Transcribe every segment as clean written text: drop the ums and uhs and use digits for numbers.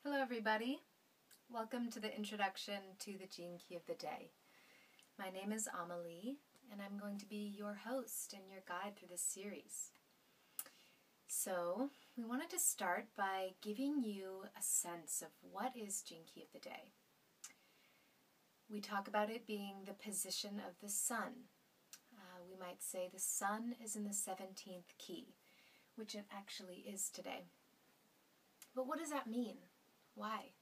Hello everybody. Welcome to the introduction to the Gene Key of the Day. My name is Amelie and I'm going to be your host and your guide through this series. So we wanted to start by giving you a sense of what is Gene Key of the Day. We talk about it being the position of the sun. We might say the sun is in the 17th key, which it actually is today. But what does that mean? Why?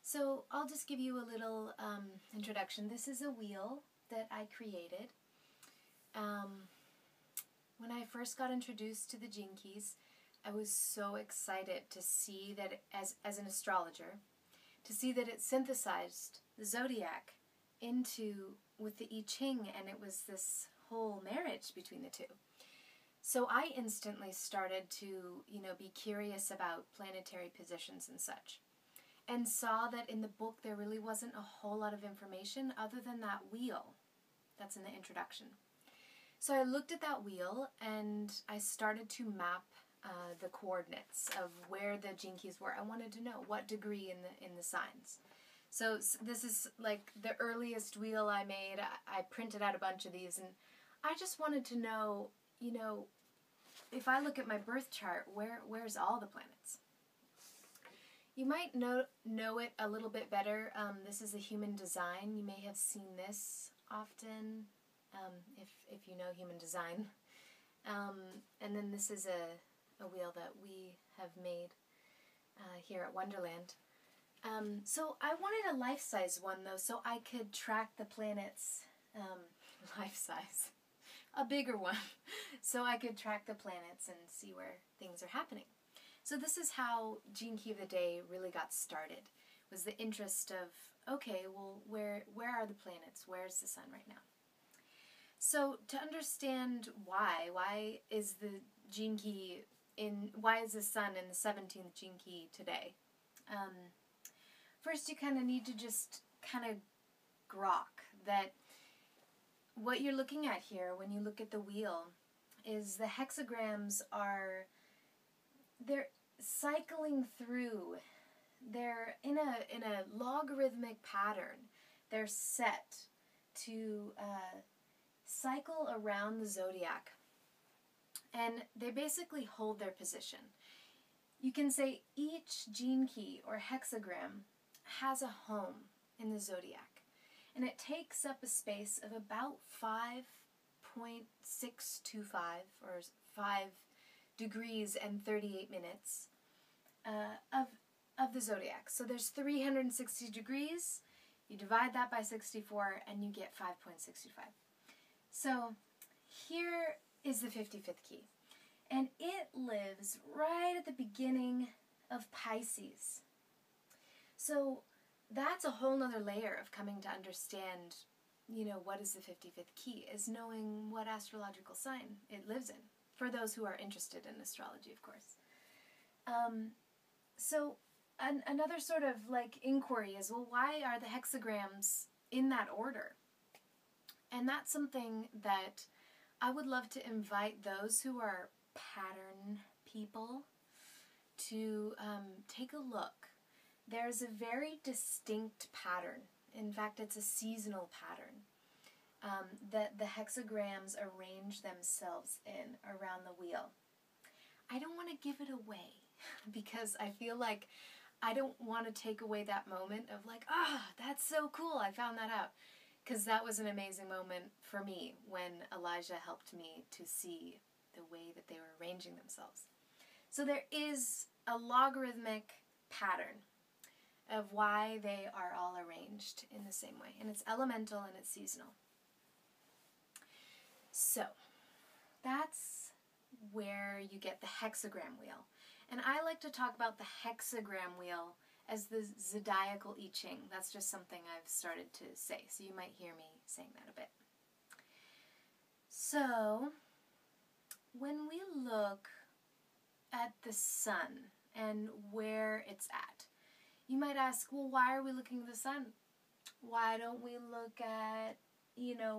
So I'll just give you a little introduction. This is a wheel that I created. When I first got introduced to the Gene Keys, I was so excited to see that as an astrologer, to see that it synthesized the zodiac with the Iching, and it was this whole marriage between the two. So I instantly started to, be curious about planetary positions and such, and saw that in the book there really wasn't a whole lot of information other than that wheel that's in the introduction. So I looked at that wheel and I started to map the coordinates of where the Gene Keys were. I wanted to know what degree in the signs. So this is like the earliest wheel I made. I printed out a bunch of these, and I just wanted to know, if I look at my birth chart, where's all the planets? You might know it a little bit better. This is a human design. You may have seen this often if you know human design. And then this is a wheel that we have made here at Wonderland. So I wanted a life-size one, though, so I could track the planets life-size. A bigger one, so I could track the planets and see where things are happening. So this is how Gene Key of the Day really got started, was the interest of, okay, well, where are the planets? Where's the sun right now? So to understand why is the Gene Key why is the sun in the 17th Gene Key today? First, you kind of need to just kind of grok that what you're looking at here when you look at the wheel is the hexagrams they're cycling through. They're in a logarithmic pattern. They're set to cycle around the zodiac. And they basically hold their position. You can say each gene key or hexagram has a home in the zodiac. And it takes up a space of about 5.625 or 5 degrees and 38 minutes of the zodiac. So there's 360 degrees. You divide that by 64 and you get 5.65. So here is the 55th key. And it lives right at the beginning of Pisces. So that's a whole nother layer of coming to understand, what is the 55th key, is knowing what astrological sign it lives in, for those who are interested in astrology, of course. So another sort of inquiry is, well, why are the hexagrams in that order? And that's something that I would love to invite those who are pattern people to take a look. There's a very distinct pattern. In fact, it's a seasonal pattern that the hexagrams arrange themselves in around the wheel. I don't want to give it away because I feel like I don't want to take away that moment of that's so cool, I found that out. Because that was an amazing moment for me when Elijah helped me to see the way that they were arranging themselves. So there is a logarithmic pattern of why they are all arranged in the same way. And it's elemental and it's seasonal. So that's where you get the hexagram wheel. And I like to talk about the hexagram wheel as the Zodiacal Iching. That's just something I've started to say, so you might hear me saying that a bit. So when we look at the sun and where it's at, you might ask, well, why are we looking at the sun? Why don't we look at,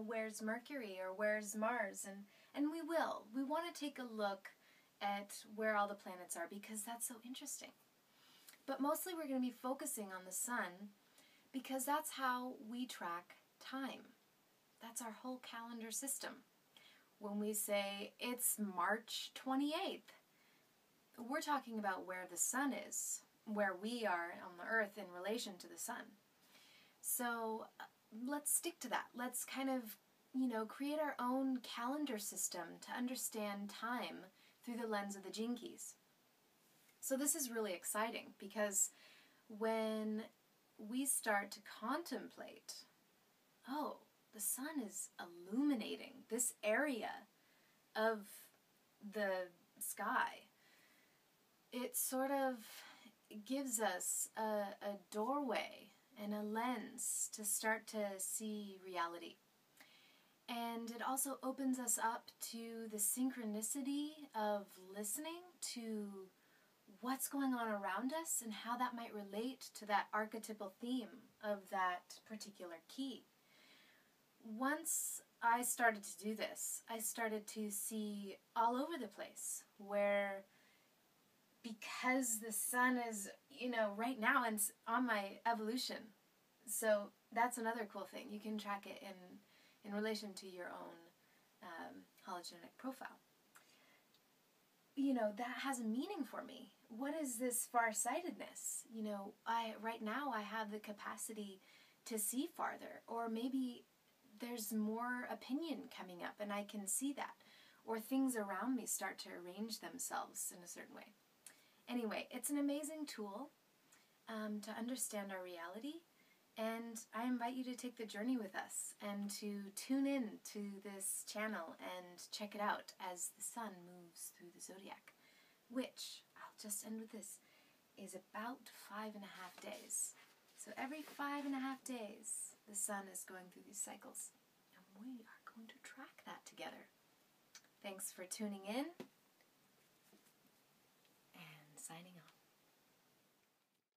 where's Mercury or where's Mars? And we will. We want to take a look at where all the planets are because that's so interesting. But mostly we're going to be focusing on the sun because that's how we track time. That's our whole calendar system. When we say it's March 28th, we're talking about where the sun is, where we are on the earth in relation to the sun. So let's stick to that. Let's kind of, create our own calendar system to understand time through the lens of the gene keys. So this is really exciting because when we start to contemplate, oh, the sun is illuminating this area of the sky, it sort of gives us a doorway and a lens to start to see reality. And it also opens us up to the synchronicity of listening to what's going on around us and how that might relate to that archetypal theme of that particular key. Once I started to do this, I started to see all over the place where, because the sun is, right now it's on my evolution. So that's another cool thing. You can track it in relation to your own hologenetic profile. That has a meaning for me. What is this farsightedness? Right now I have the capacity to see farther, or maybe there's more opinion coming up and I can see that, or things around me start to arrange themselves in a certain way. Anyway, it's an amazing tool to understand our reality, and I invite you to take the journey with us and to tune in to this channel and check it out as the sun moves through the zodiac, which, I'll just end with this, is about 5.5 days. So every 5.5 days, the sun is going through these cycles, and we are going to track that together. Thanks for tuning in, and signing off.